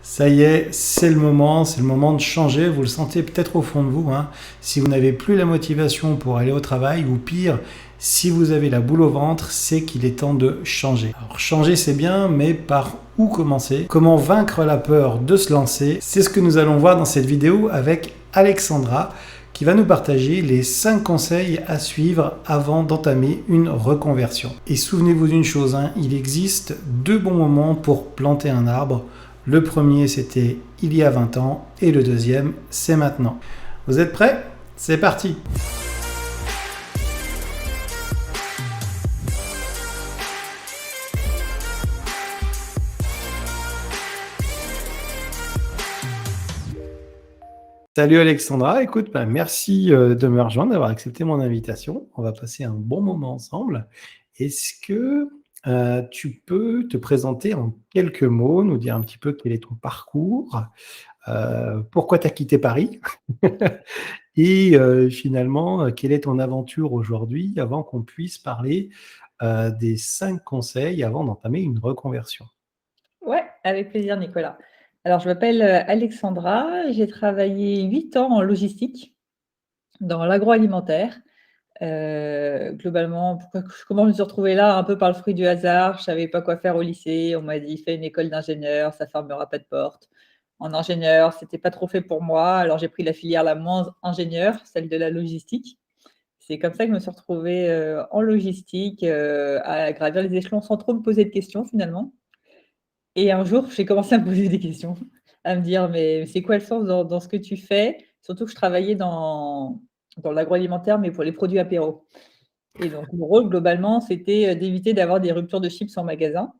Ça y est, c'est le moment de changer. Vous le sentez peut-être au fond de vous, hein. Si vous n'avez plus la motivation pour aller au travail, ou pire, si vous avez la boule au ventre, c'est qu'il est temps de changer. Alors changer c'est bien, mais par où commencer? Comment vaincre la peur de se lancer? C'est ce que nous allons voir dans cette vidéo avec Alexandra, qui va nous partager les 5 conseils à suivre avant d'entamer une reconversion. Et souvenez-vous d'une chose, hein, il existe 2 bons moments pour planter un arbre. Le premier, c'était il y a 20 ans et le deuxième, c'est maintenant. Vous êtes prêts? C'est parti! Salut Alexandra, écoute, merci de me rejoindre, d'avoir accepté mon invitation. On va passer un bon moment ensemble. Est-ce que tu peux te présenter en quelques mots, nous dire un petit peu quel est ton parcours, pourquoi tu as quitté Paris et finalement, quelle est ton aventure aujourd'hui avant qu'on puisse parler des 5 conseils avant d'entamer une reconversion? Ouais, avec plaisir, Nicolas. Alors, je m'appelle, Alexandra, j'ai travaillé 8 ans en logistique dans l'agroalimentaire. Globalement, comment je me suis retrouvée là? Un peu par le fruit du hasard. Je savais pas quoi faire au lycée. On m'a dit: «Fais une école d'ingénieur, ça fermera pas de porte». En ingénieur, c'était pas trop fait pour moi, alors j'ai pris la filière la moins ingénieure, celle de la logistique. C'est comme ça que je me suis retrouvée, en logistique, à gravir les échelons sans trop me poser de questions, finalement. Et un jour, j'ai commencé à me poser des questions, à me dire: «Mais c'est quoi le sens dans ce que tu fais?» Surtout que je travaillais dans l'agroalimentaire, mais pour les produits apéros. Et donc mon rôle globalement, c'était, d'éviter d'avoir des ruptures de chips en magasin.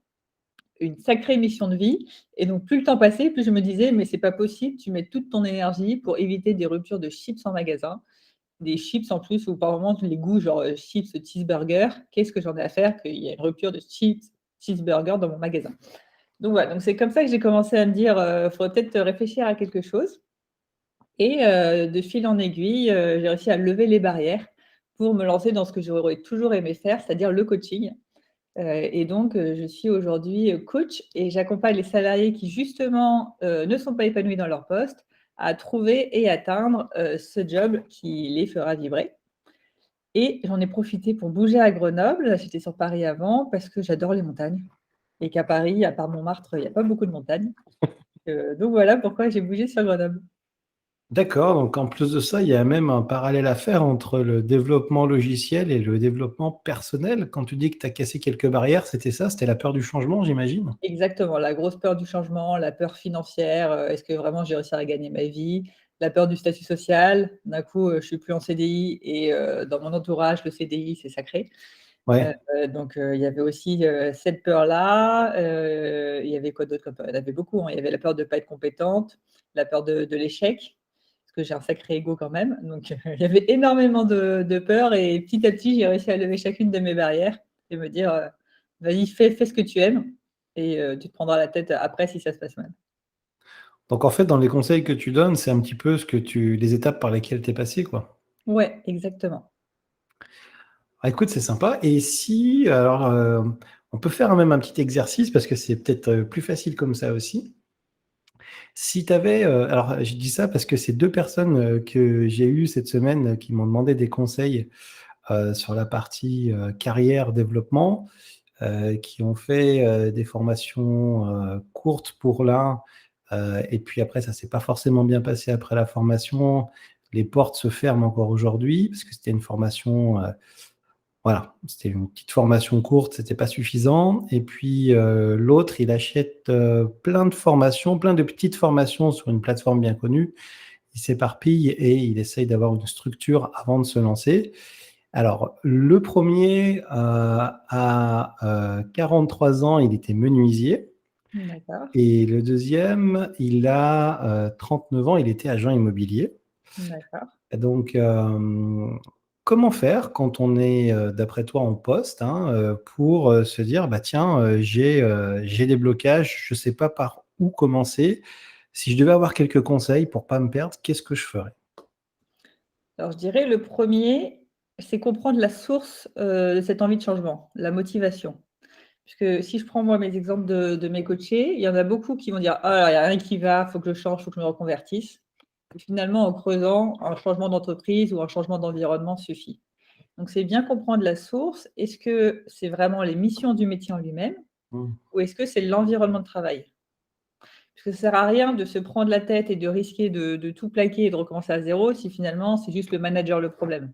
Une sacrée mission de vie. Et donc plus le temps passait, plus je me disais: «Mais c'est pas possible, tu mets toute ton énergie pour éviter des ruptures de chips en magasin». Des chips en plus où par moments les goûts genre, chips cheeseburger, qu'est-ce que j'en ai à faire qu'il y ait une rupture de chips cheeseburger dans mon magasin? Donc voilà, donc c'est comme ça que j'ai commencé à me dire, «Faudrait peut-être réfléchir à quelque chose». Et de fil en aiguille, j'ai réussi à lever les barrières pour me lancer dans ce que j'aurais toujours aimé faire, c'est-à-dire le coaching. Et donc je suis aujourd'hui, coach et j'accompagne les salariés qui justement, ne sont pas épanouis dans leur poste, à trouver et atteindre, ce job qui les fera vibrer. Et j'en ai profité pour bouger à Grenoble. J'étais sur Paris avant parce que j'adore les montagnes et qu'à Paris, à part Montmartre, il y a pas beaucoup de montagnes. Donc voilà pourquoi j'ai bougé sur Grenoble. D'accord, donc en plus de ça, il y a même un parallèle à faire entre le développement logiciel et le développement personnel. Quand tu dis que tu as cassé quelques barrières, c'était ça? C'était la peur du changement, j'imagine? Exactement, la grosse peur du changement, la peur financière, est-ce que vraiment j'ai réussi à gagner ma vie? La peur du statut social, d'un coup, je suis plus en CDI et dans mon entourage, le CDI, c'est sacré. Ouais. Donc il y avait aussi, cette peur-là, il y avait quoi d'autre comme peur? Il y en avait beaucoup, hein. Il y avait la peur de ne pas être compétente, la peur de l'échec, parce que j'ai un sacré ego quand même, donc il y avait énormément de peurs et petit à petit, j'ai réussi à lever chacune de mes barrières et me dire, «Vas-y, fais ce que tu aimes et tu te prendras la tête après si ça se passe mal». Donc en fait, dans les conseils que tu donnes, c'est un petit peu ce que tu les étapes par lesquelles tu es passé, quoi? Ouais, exactement. Ah écoute, c'est sympa et si alors, on peut faire même un petit exercice parce que c'est peut-être, plus facile comme ça aussi. Si tu avais, alors je dis ça parce que c'est 2 personnes, que j'ai eues cette semaine, qui m'ont demandé des conseils, sur la partie, carrière, développement, qui ont fait, des formations, courtes pour l'un, et puis après ça s'est pas forcément bien passé après la formation. Les portes se ferment encore aujourd'hui parce que c'était une formation, voilà, c'était une petite formation courte, c'était pas suffisant et puis, l'autre, il achète, plein de formations, plein de petites formations sur une plateforme bien connue. Il s'éparpille et il essaye d'avoir une structure avant de se lancer. Alors, le premier a, 43 ans, il était menuisier D'accord, et le deuxième, il a, 39 ans, il était agent immobilier. d'accord. Donc, comment faire quand on est, d'après toi en poste, hein, pour, se dire: «Bah, tiens, j'ai des blocages, je ne sais pas par où commencer. Si je devais avoir quelques conseils pour pas me perdre, qu'est-ce que je ferais?» Alors je dirais le premier, c'est comprendre la source, de cette envie de changement, la motivation. Puisque si je prends moi mes exemples de mes coachés, il y en a beaucoup qui vont dire: «Ah là, il y a rien qui va, faut que je change, faut que je me reconvertisse». Et finalement, en creusant, un changement d'entreprise ou un changement d'environnement suffit. Donc c'est bien comprendre la source. Est-ce que c'est vraiment les missions du métier en lui-même Mmh. ou est-ce que c'est l'environnement de travail? Parce que ça sert à rien de se prendre la tête et de risquer de tout plaquer et de recommencer à zéro si finalement c'est juste le manager le problème.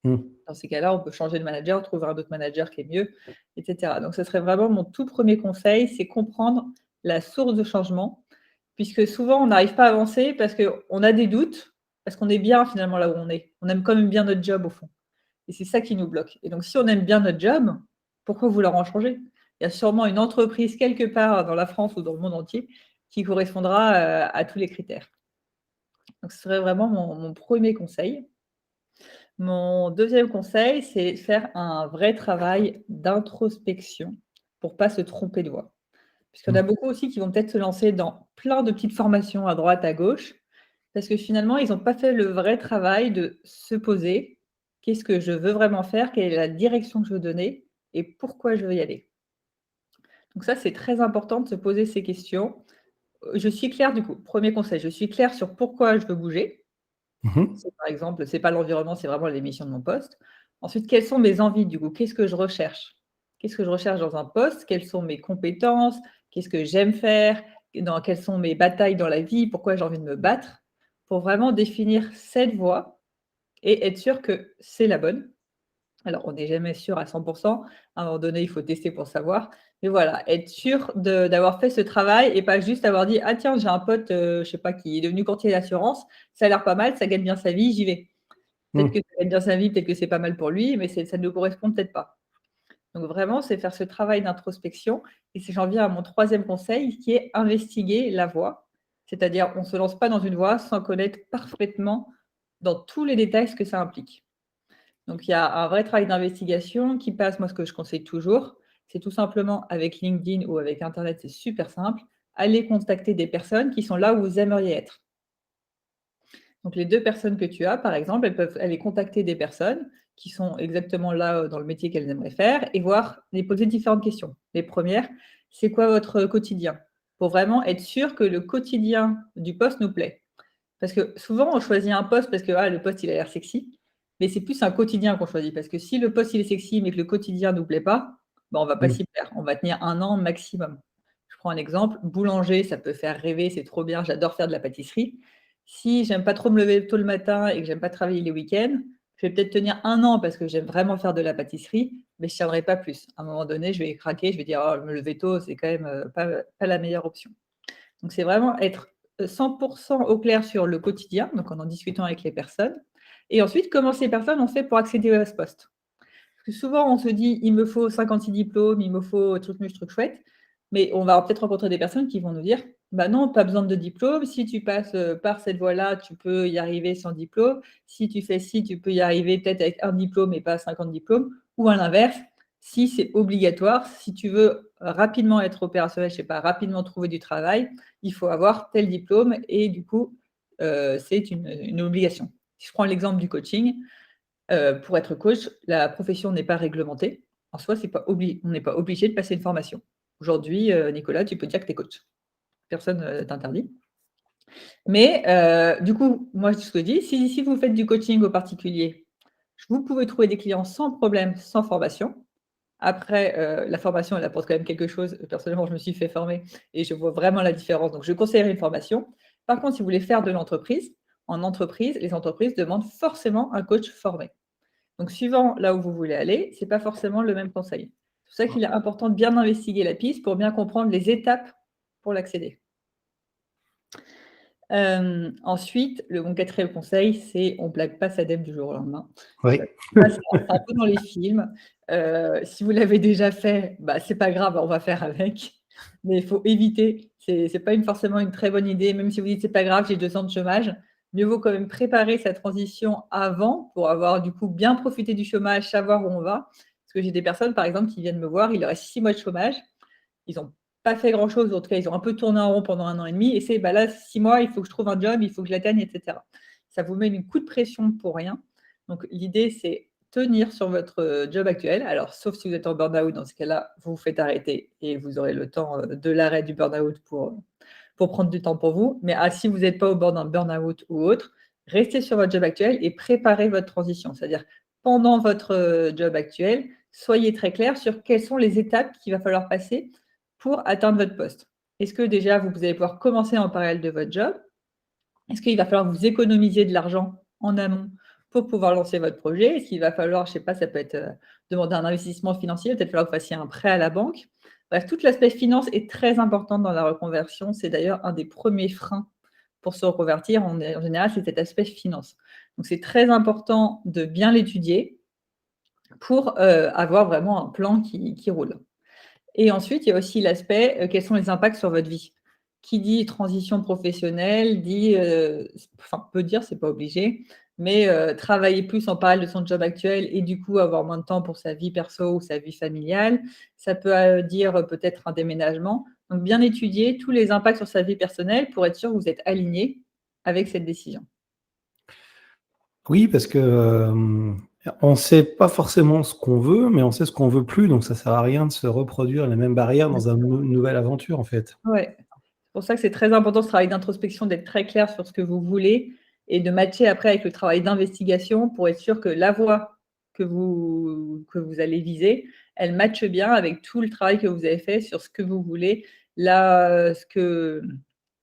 Mmh. Dans ces cas-là, on peut changer de manager, trouver un autre manager qui est mieux, et cetera. Donc ce serait vraiment mon tout premier conseil, c'est comprendre la source de changement, puisque souvent on n'arrive pas à avancer parce qu'on a des doutes, parce qu'on est bien finalement là où on est. On aime quand même bien notre job au fond et c'est ça qui nous bloque et donc si on aime bien notre job, pourquoi vouloir en changer? Il y a sûrement une entreprise quelque part dans la France ou dans le monde entier qui correspondra, à tous les critères. Donc ce serait vraiment mon 1er conseil. Mon deuxième conseil, c'est faire un vrai travail d'introspection pour pas se tromper de voie. Puisqu'il y en a Mmh. beaucoup aussi qui vont peut-être se lancer dans plein de petites formations à droite, à gauche, parce que finalement, ils ont pas fait le vrai travail de se poser: «Qu'est-ce que je veux vraiment faire? Quelle est la direction que je veux donner et pourquoi je veux y aller?» Donc ça, c'est très important de se poser ces questions. Je suis claire du coup, 1er conseil, je suis claire sur pourquoi je veux bouger. Mmh mh. C'est par exemple, c'est pas l'environnement, c'est vraiment les missions de mon poste. Ensuite, quelles sont mes envies du coup? Qu'est-ce que je recherche? Qu'est-ce que je recherche dans un poste? Quelles sont mes compétences? Qu'est-ce que j'aime faire? Quelles sont mes batailles dans la vie? Pourquoi j'ai envie de me battre? Pour vraiment définir cette voie et être sûr que c'est la bonne. Alors, on n'est jamais sûr à 100. À un moment donné, il faut tester pour savoir. Mais voilà, être sûr d'avoir fait ce travail et pas juste avoir dit: «Ah tiens, j'ai un pote, je sais pas, qui est devenu courtier d'assurance, ça a l'air pas mal, ça gagne bien sa vie, j'y vais». Peut-être Mmh. que ça gagne bien sa vie, peut-être que c'est pas mal pour lui, mais ça ne nous correspond peut-être pas. Donc vraiment, c'est faire ce travail d'introspection et c'est j'en viens à mon 3e conseil qui est investiguer la voie. C'est-à-dire, on ne se lance pas dans une voie sans connaître parfaitement dans tous les détails ce que ça implique. Donc il y a un vrai travail d'investigation qui passe, moi ce que je conseille toujours, c'est tout simplement avec LinkedIn ou avec internet, c'est super simple, aller contacter des personnes qui sont là où vous aimeriez être. Donc les 2 personnes que tu as, par exemple, elles peuvent aller contacter des personnes qui sont exactement là, dans le métier qu'elles aimeraient faire et voir les poser différentes questions. Les premières, c'est quoi votre quotidien? Pour vraiment être sûr que le quotidien du poste nous plaît. Parce que souvent, on choisit un poste parce que, ah, le poste, il a l'air sexy, mais c'est plus un quotidien qu'on choisit. Parce que si le poste, il est sexy, mais que le quotidien ne nous plaît pas, bah, on va pas Mmh. s'y plaire. On va tenir 1 an maximum. Je prends un exemple, boulanger, ça peut faire rêver, c'est trop bien, j'adore faire de la pâtisserie. Si j'aime pas trop me lever tôt le matin et que j'aime pas travailler les week-ends, je vais peut-être tenir 1 an parce que j'aime vraiment faire de la pâtisserie, mais je tiendrai pas plus. À un moment donné, je vais craquer, je vais dire: «Oh, me lever tôt, c'est quand même, pas la meilleure option». Donc c'est vraiment être, 100 au clair sur le quotidien, donc en discutant avec les personnes et ensuite comment ces personnes ont fait pour accéder à ce poste. Parce que souvent on se dit: «Il me faut 56 diplômes, il me faut truc muche, truc chouette», mais on va peut-être rencontrer des personnes qui vont nous dire: «Bah non, pas besoin de diplôme, si tu passes, par cette voie-là, tu peux y arriver sans diplôme. Si tu fais ci, tu peux y arriver peut-être avec un diplôme et pas 50 diplômes» ou à l'inverse, si c'est obligatoire, si tu veux rapidement être opérationnel, je sais pas, rapidement trouver du travail, il faut avoir tel diplôme et du coup, c'est une obligation. Si je prends l'exemple du coaching, pour être coach, la profession n'est pas réglementée. En soi, c'est pas on n'est pas obligé de passer une formation. Aujourd'hui, Nicolas, tu peux dire que tu es coach. Personne, t'interdit. Mais, du coup, moi, ce que je dis, si vous faites du coaching au particulier, vous pouvez trouver des clients sans problème, sans formation. Après, la formation, elle apporte quand même quelque chose. Personnellement, je me suis fait former et je vois vraiment la différence, donc je conseillerais une formation. Par contre, si vous voulez faire de l'entreprise, en entreprise, les entreprises demandent forcément un coach formé. Donc suivant là où vous voulez aller, c'est pas forcément le même conseil. C'est pour ça qu'il est important de bien investiguer la piste pour bien comprendre les étapes pour l'accéder. Ensuite, mon 4e conseil, c'est on plaque pas sa dème du jour au lendemain. Oui. Ça, c'est un peu dans les films. Si vous l'avez déjà fait, bah, c'est pas grave, on va faire avec. Mais il faut éviter. C'est pas forcément une très bonne idée, même si vous dites: «C'est pas grave, j'ai 2 ans de chômage». Mieux vaut quand même préparer sa transition avant pour avoir du coup bien profité du chômage, savoir où on va. Parce que j'ai des personnes, par exemple, qui viennent me voir, il leur reste 6 mois de chômage. Ils ont pas fait grand-chose, en tout cas, ils ont un peu tourné en rond pendant 1 an et demi et c'est: «Bah, là, 6 mois, il faut que je trouve un job, il faut que je l'atteigne» et cetera. Ça vous met une coup de pression pour rien. Donc l'idée, c'est tenir sur votre job actuel. Alors, sauf si vous êtes en burn-out, dans ce cas-là, vous vous faites arrêter et vous aurez le temps de l'arrêt du burn-out pour prendre du temps pour vous. Mais si vous n'êtes pas au bord d'un burn-out ou autre, restez sur votre job actuel et préparez votre transition. C'est-à-dire, pendant votre job actuel, soyez très clair sur quelles sont les étapes qu'il va falloir passer pour atteindre votre poste. Est-ce que déjà, vous allez pouvoir commencer en parallèle de votre job? Est-ce qu'il va falloir vous économiser de l'argent en amont pour pouvoir lancer votre projet? Est-ce qu'il va falloir, je ne sais pas, ça peut être demander un investissement financier, peut-être falloir que vous fassiez un prêt à la banque. Bref, tout l'aspect finance est très important dans la reconversion. C'est d'ailleurs un des premiers freins pour se reconvertir. En général, c'est cet aspect finance. Donc, c'est très important de bien l'étudier pour avoir vraiment un plan qui roule. Et ensuite, il y a aussi l'aspect, quels sont les impacts sur votre vie? Qui dit transition professionnelle dit, enfin peut dire, c'est pas obligé, mais travailler plus en parallèle de son job actuel et du coup avoir moins de temps pour sa vie perso ou sa vie familiale. Ça peut, dire, peut-être un déménagement. Donc bien étudier tous les impacts sur sa vie personnelle pour être sûr que vous êtes aligné avec cette décision. Oui, parce que, on sait pas forcément ce qu'on veut, mais on sait ce qu'on veut plus, donc ça sert à rien de se reproduire les mêmes barrières dans une nouvelle aventure, en fait. Ouais. C'est pour ça que c'est très important ce travail d'introspection, d'être très clair sur ce que vous voulez et de matcher après avec le travail d'investigation pour être sûr que la voie que vous allez viser, elle matche bien avec tout le travail que vous avez fait sur ce que vous voulez, là, ce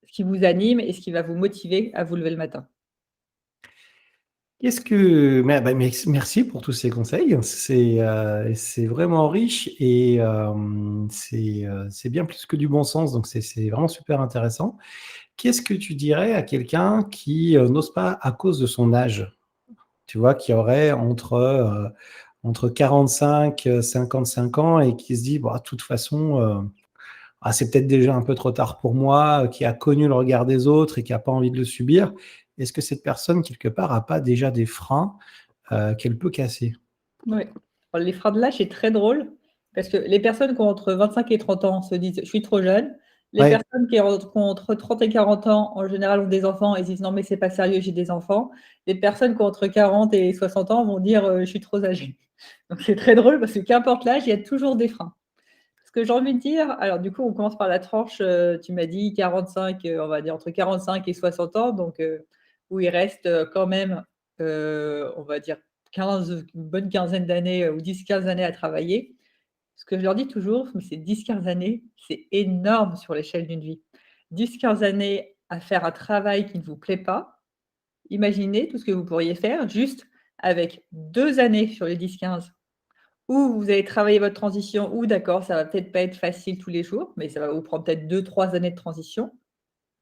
qui vous anime et ce qui va vous motiver à vous lever le matin. Qu'est-ce que mais bah, merci pour tous ces conseils. C'est vraiment riche et c'est bien plus que du bon sens, donc c'est vraiment super intéressant. Qu'est-ce que tu dirais à quelqu'un qui, n'ose pas à cause de son âge? Tu vois? Qui aurait entre 45, 55 ans et qui se dit: «Bah, de toute façon, c'est peut-être déjà un peu trop tard pour moi», qui a connu le regard des autres et qui a pas envie de le subir. Est-ce que cette personne, quelque part, a pas déjà des freins, qu'elle peut casser? Ouais. Alors les freins de l'âge, c'est très drôle parce que les personnes qui ont entre 25 et 30 ans se disent: «Je suis trop jeune». Les Ouais, personnes qui ont entre 30 et 40 ans, en général, ont des enfants et se disent: «Non, mais c'est pas sérieux, j'ai des enfants». Les personnes qui ont entre 40 et 60 ans vont dire: «Je suis trop âgée». Donc c'est très drôle parce que qu'importe l'âge, il y a toujours des freins. Ce que j'ai envie de dire, alors du coup, on commence par la tranche, tu m'as dit 45, on va dire entre 45 et 60 ans, donc où il reste, quand même, on va dire 15, une bonne quinzaine d'années, ou 10-15 années à travailler. Ce que je leur dis toujours, mais c'est 10-15 années, c'est énorme sur l'échelle d'une vie. 10-15 années à faire un travail qui ne vous plaît pas. Imaginez tout ce que vous pourriez faire juste avec 2 années sur les 10-15 où vous allez travailler votre transition, ou d'accord, ça va peut-être pas être facile tous les jours, mais ça va vous prendre peut-être 2-3 années de transition.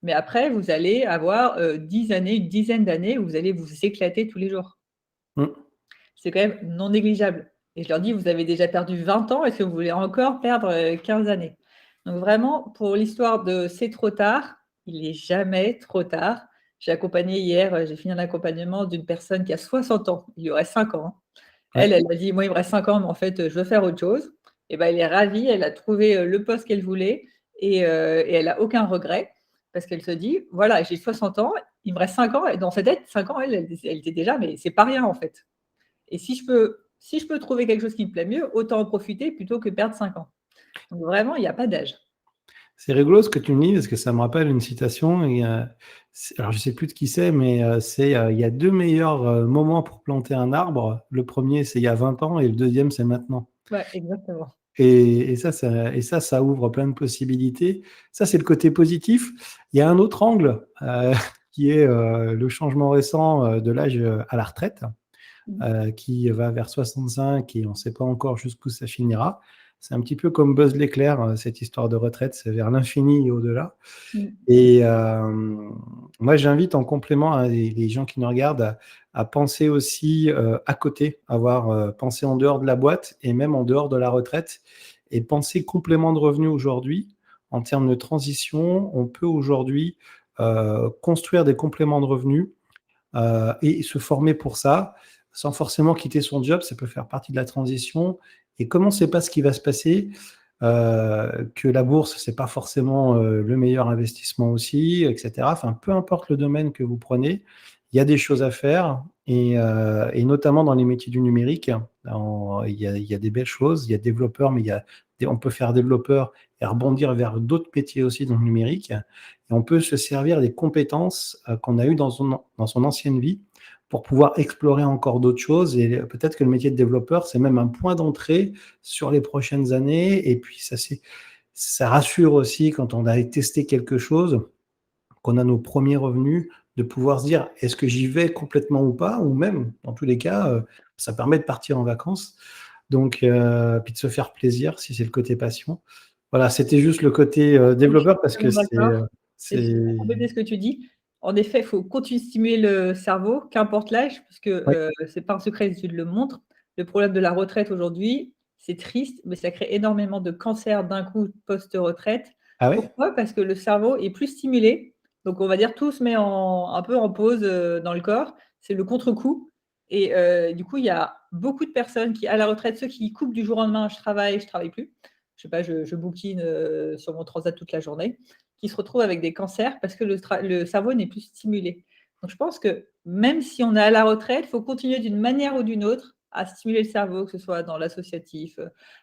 Mais après, vous allez avoir, 10 années, une dizaine d'années où vous allez vous éclater tous les jours. mmh. C'est quand même non négligeable et je leur dis: «Vous avez déjà perdu 20 ans, est-ce que vous voulez encore perdre, 15 années?» Donc vraiment, pour l'histoire de «c'est trop tard», il est jamais trop tard. J'ai accompagné hier, j'ai fini un accompagnement d'une personne qui a 60 ans, il lui reste 5 ans, hein. Elle, Ouais. elle m'a dit: «Moi, il me reste 5 ans, mais en fait, je veux faire autre chose». Et ben, elle est ravie, elle a trouvé, le poste qu'elle voulait et elle a aucun regret parce qu'elle se dit: «Voilà, j'ai 60 ans, il me reste 5 ans» et dans sa tête, 5 ans, elle était déjà mais c'est pas rien, en fait. Et si je peux trouver quelque chose qui me plaît mieux, autant en profiter plutôt que perdre 5 ans. Donc vraiment, il y a pas d'âge. C'est rigolo ce que tu me dis parce que ça me rappelle une citation et alors je sais plus de qui c'est, mais c'est, «Il y a 2 meilleurs, moments pour planter un arbre. Le premier c'est il y a 20 ans et le deuxième c'est maintenant». Ouais, exactement. Et ça ouvre plein de possibilités. Ça, c'est le côté positif. Il y a un autre angle, qui est, le changement récent, de l'âge, à la retraite, Mmh. qui va vers 65 et on ne sait pas encore jusqu'où ça finira. C'est un petit peu comme Buzz l'éclair, cette histoire de retraite, c'est vers l'infini et au-delà. Mmh. Et moi, j'invite en complément, hein, les gens qui nous regardent à penser aussi, à côté, avoir, pensé en dehors de la boîte et même en dehors de la retraite et penser complément de revenus aujourd'hui. En termes de transition, on peut aujourd'hui, construire des compléments de revenus, et se former pour ça, sans forcément quitter son job. Ça peut faire partie de la transition et comme on ne sait pas ce qui va se passer, que la bourse, c'est pas forcément, le meilleur investissement aussi et cetera. Enfin, peu importe le domaine que vous prenez, il y a des choses à faire et notamment dans les métiers du numérique, il y a des belles choses. Il y a développeur, mais on peut faire développeur et rebondir vers d'autres métiers aussi dans le numérique. Et on peut se servir des compétences qu'on a eues dans son ancienne vie pour pouvoir explorer encore d'autres choses. Et peut-être que le métier de développeur, c'est même un point d'entrée sur les prochaines années. Et puis, ça rassure aussi quand on a testé quelque chose, qu'on a nos premiers revenus, de pouvoir se dire est-ce que j'y vais complètement ou pas, ou même, dans tous les cas, ça permet de partir en vacances. Donc, puis de se faire plaisir si c'est le côté passion. Voilà, c'était juste le côté Oui, je suis développeur parce que totalement d'accord et je vais c'est... compléter ce que tu dis. En effet, il faut continuer de stimuler le cerveau, qu'importe l'âge, puisque, Ouais. c'est pas un secret, les études le montrent. Le problème de la retraite aujourd'hui, c'est triste, mais ça crée énormément de cancers d'un coup post-retraite. Ah ouais? Pourquoi? Parce que le cerveau est plus stimulé, donc on va dire tout se met un peu en pause, dans le corps. C'est le contre-coup et du coup, il y a beaucoup de personnes qui, à la retraite, ceux qui coupent du jour au lendemain: je travaille plus». Je sais pas, je bouquine, sur mon transat toute la journée, qui se retrouvent avec des cancers parce que le cerveau n'est plus stimulé. Donc je pense que même si on est à la retraite, il faut continuer d'une manière ou d'une autre à stimuler le cerveau, que ce soit dans l'associatif,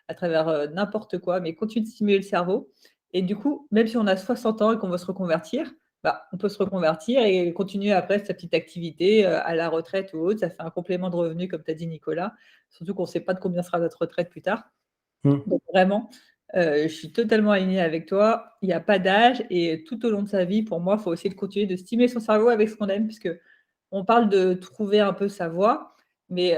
à travers, n'importe quoi, mais continuer de stimuler le cerveau et du coup, même si on a 60 ans et qu'on veut se reconvertir, bah, on peut se reconvertir et continuer après sa petite activité, à la retraite ou autre. Ça fait un complément de revenu comme tu as dit Nicolas, surtout qu'on ne sait pas de combien sera notre retraite plus tard. Mmh. Donc vraiment, je suis totalement alignée avec toi. Il y a pas d'âge et tout au long de sa vie, pour moi, il faut essayer de continuer de stimuler son cerveau avec ce qu'on aime, puisqu'on parle de trouver un peu sa voie, mais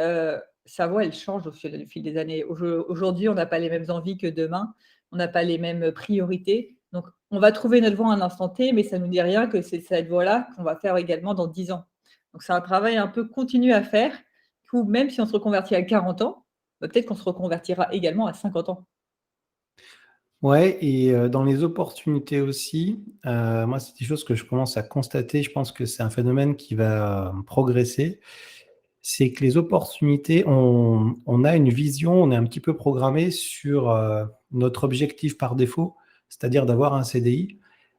sa voie, elle change au fil des années. Aujourd'hui, on n'a pas les mêmes envies que demain, on n'a pas les mêmes priorités. Donc on va trouver notre voie à un instant T, mais ça ne nous dit rien que c'est cette voie-là qu'on va faire également dans 10 ans. Donc c'est un travail un peu continu à faire, où même si on se reconvertit à 40 ans, bah, peut-être qu'on se reconvertira également à 50 ans. Ouais, et dans les opportunités aussi, moi, c'est des choses que je commence à constater. Je pense que c'est un phénomène qui va progresser. C'est que les opportunités, on a une vision, on est un petit peu programmé sur notre objectif par défaut, c'est-à-dire d'avoir un CDI.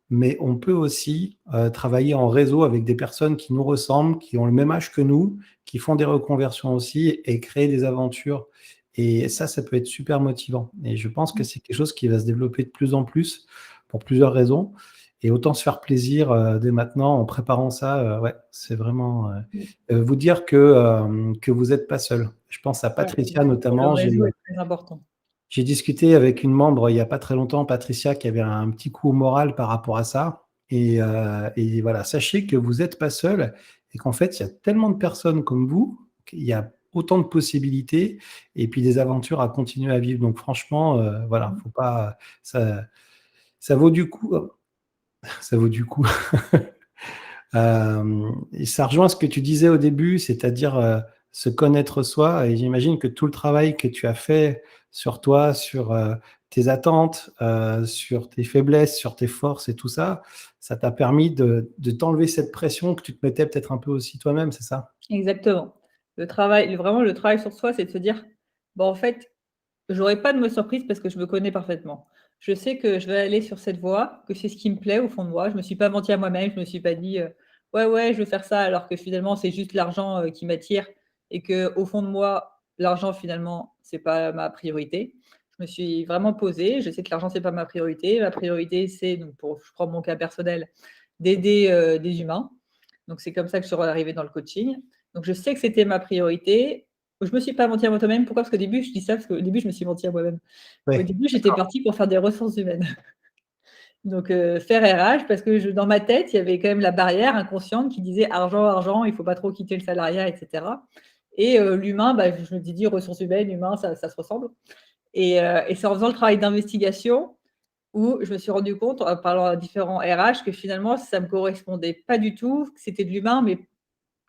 Mais on peut aussi travailler en réseau avec des personnes qui nous ressemblent, qui ont le même âge que nous, qui font des reconversions aussi et créer des aventures. Et ça peut être super motivant. Et je pense que c'est quelque chose qui va se développer de plus en plus pour plusieurs raisons. Et autant se faire plaisir dès maintenant en préparant ça. Ouais, c'est vraiment Mmh. vous dire que vous n'êtes pas seul. Je pense à Ouais, Patricia exactement. Le notamment. réseau est très important. J'ai discuté avec une membre il n'y a pas très longtemps, Patricia, qui avait un petit coup au moral par rapport à ça. Et voilà, sachez que vous n'êtes pas seul et qu'en fait, il y a tellement de personnes comme vous, qu'il y a autant de possibilités et puis des aventures à continuer à vivre. Donc franchement, voilà, Mmh. faut pas, ça, ça vaut du coup, ça vaut du coup. Et ça rejoint ce que tu disais au début, c'est-à-dire se connaître soi. Et j'imagine que tout le travail que tu as fait sur toi, sur tes attentes, sur tes faiblesses, sur tes forces et tout ça, ça t'a permis de t'enlever cette pression que tu te mettais peut-être un peu aussi toi-même, c'est ça? Exactement. Vraiment le travail sur soi, c'est de se dire: «Bon, en fait, j'aurai pas de mauvaise surprise parce que je me connais parfaitement. Je sais que je vais aller sur cette voie, que c'est ce qui me plaît au fond de moi». Je me suis pas menti à moi-même, je me suis pas dit, «Ouais, ouais, je veux faire ça», alors que finalement c'est juste l'argent, qui m'attire et qu'au fond de moi, l'argent finalement, c'est pas ma priorité. Je me suis vraiment posée, je sais que l'argent, c'est pas ma priorité. Ma priorité, c'est donc je prends mon cas personnel, d'aider, des humains. Donc c'est comme ça que je suis arrivée dans le coaching. Donc je sais que c'était ma priorité. Je me suis pas menti à moi-même. Pourquoi? Parce qu'au début, je dis ça parce qu'au début, je me suis menti à moi-même. Au Ouais, début, j'étais d'accord. partie pour faire des ressources humaines. Donc faire RH parce que dans ma tête, il y avait quand même la barrière inconsciente qui disait: «Argent, argent, il faut pas trop quitter le salariat» et cetera et l'humain, bah, je me suis dit: «Ressources humaines, humain, ça se ressemble» et c'est en faisant le travail d'investigation où je me suis rendu compte, en parlant à différents RH, que finalement, ça me correspondait pas du tout, que c'était de l'humain, mais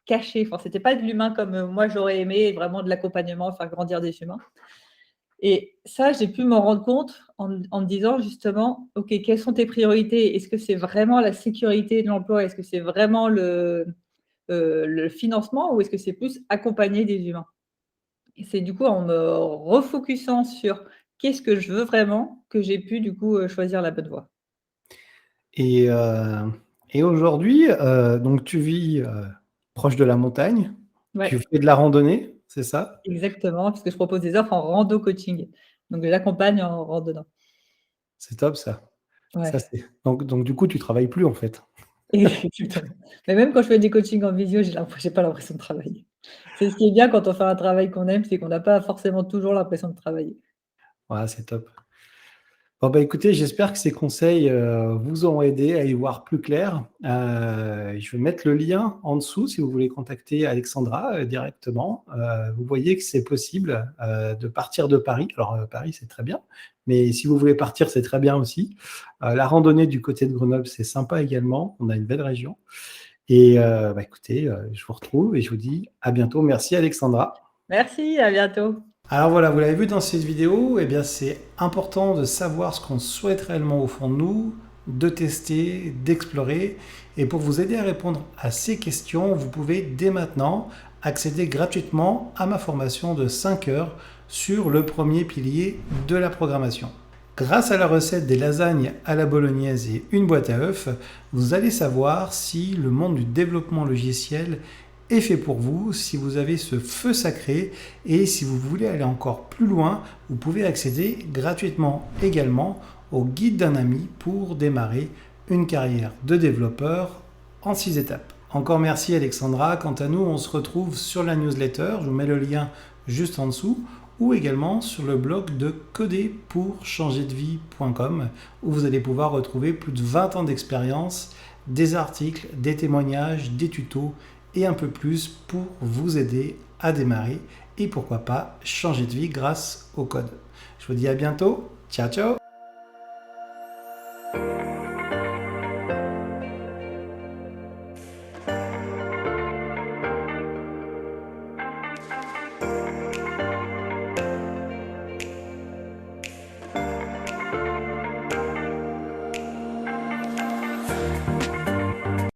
caché. Enfin, c'était pas de l'humain comme, moi j'aurais aimé, vraiment de l'accompagnement, faire grandir des humains et ça, j'ai pu m'en rendre compte en me disant justement: «OK, quelles sont tes priorités? Est-ce que c'est vraiment la sécurité de l'emploi? Est-ce que c'est vraiment le financement ou est-ce que c'est plus accompagner des humains?» et c'est du coup en me refocusant sur qu'est-ce que je veux vraiment que j'ai pu du coup, choisir la bonne voie. Et, heu, et aujourd'hui, donc tu vis proche de la montagne. Ouais, Tu fais de la randonnée, c'est ça? exactement, parce que je propose des offres en rando coaching. Donc j'accompagne en randonnant. C'est top ça. Ça Ouais, c'est donc du coup, tu travailles plus en fait? exactement. Mais même quand je fais des coachings en visio, j'ai pas l'impression de travailler. C'est ce qui est bien quand on fait un travail qu'on aime, c'est qu'on n'a pas forcément toujours l'impression de travailler. Ouais, c'est top. Bon, bah, écoutez, j'espère que ces conseils, vous auront aidé à y voir plus clair. Je vais mettre le lien en dessous si vous voulez contacter Alexandra, directement. Vous voyez que c'est possible, de partir de Paris. Alors, Paris, c'est très bien, mais si vous voulez partir, c'est très bien aussi. La randonnée du côté de Grenoble, c'est sympa également. On a une belle région et bah, écoutez, je vous retrouve et je vous dis à bientôt. Merci Alexandra. Merci, à bientôt. Alors voilà, vous l'avez vu dans cette vidéo, eh bien c'est important de savoir ce qu'on souhaite réellement au fond de nous, de tester, d'explorer. Et pour vous aider à répondre à ces questions, vous pouvez dès maintenant accéder gratuitement à ma formation de 5 heures sur le premier pilier de la programmation. Grâce à la recette des lasagnes à la bolognaise et une boîte à œufs, vous allez savoir si le monde du développement logiciel est fait pour vous, si vous avez ce feu sacré et si vous voulez aller encore plus loin, vous pouvez accéder gratuitement également au guide d'un ami pour démarrer une carrière de développeur en 6 étapes. Encore merci Alexandra. Quant à nous, on se retrouve sur la newsletter. Je vous mets le lien juste en dessous ou également sur le blog de coderpourchangerdevie.com où vous allez pouvoir retrouver plus de 20 ans d'expérience, des articles, des témoignages, des tutos et un peu plus pour vous aider à démarrer et pourquoi pas changer de vie grâce au code. Je vous dis à bientôt. Ciao ciao.